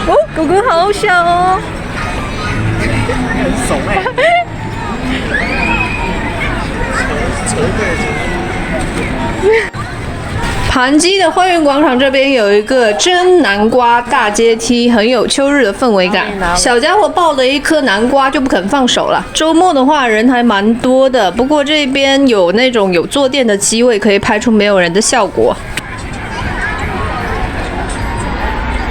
哦，狗狗好小哦。很怂哎。盘基的花园广场这边有一个真南瓜大阶梯，很有秋日的氛围感。小家伙抱了一颗南瓜就不肯放手了。周末的话人还蛮多的，不过这边有那种有坐垫的机位，可以拍出没有人的效果。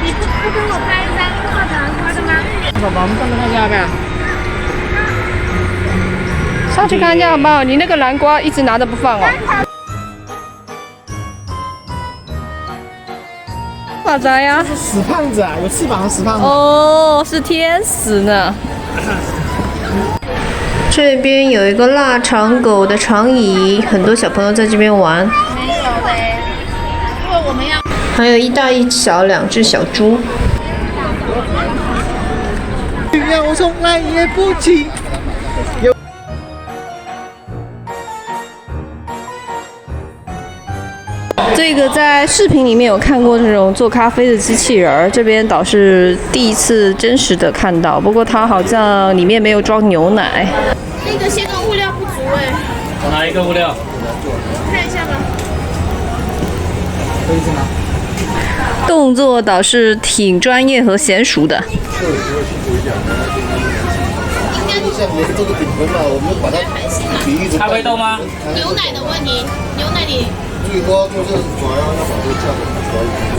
你不跟我拍一张画南瓜的吗？宝宝，我们上面看一下要不要？上去看一下好不好？你那个南瓜一直拿着不放哦。哇塞呀！死胖子啊，有翅膀的死胖子。哦，是天使呢。这边有一个腊肠狗的长椅，很多小朋友在这边玩。没有嘞，因为我们要。还有一大一小两只小猪。让我从来也不起。这个在视频里面有看过这种做咖啡的机器人儿，这边倒是第一次真实的看到。不过它好像里面没有装牛奶。那个现在物料不足哎。哪一个物料？看一下吧。可以是吗？动作倒是挺专业和娴熟的。像我们这个饼分嘛，我们把它比喻成咖啡豆吗？牛奶的问题，牛奶你。最多就是主要要把这个价格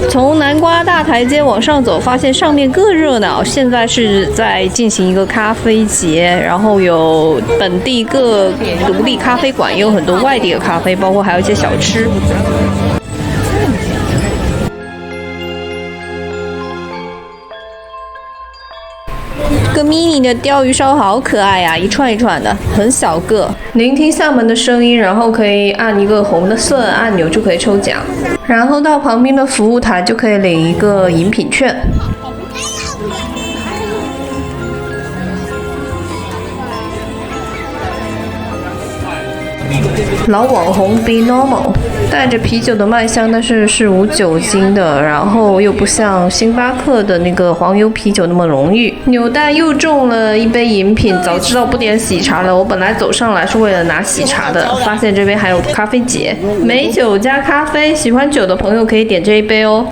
调。从南瓜大台阶往上走，发现上面更热闹。现在是在进行一个咖啡节，然后有本地各独立咖啡馆，也有很多外地的咖啡，包括还有一些小吃。个 mini 的鲷鱼烧好可爱呀、一串一串的，很小个。聆听厦门的声音，然后可以按一个红的色按钮就可以抽奖，然后到旁边的服务台就可以领一个饮品券。老网红 Be Normal 带着啤酒的麦香，但是是无酒精的，然后又不像星巴克的那个黄油啤酒那么浓郁。纽带又中了一杯饮品，早知道不点喜茶了。我本来走上来是为了拿喜茶的，发现这边还有咖啡节，美酒加咖啡，喜欢酒的朋友可以点这一杯哦。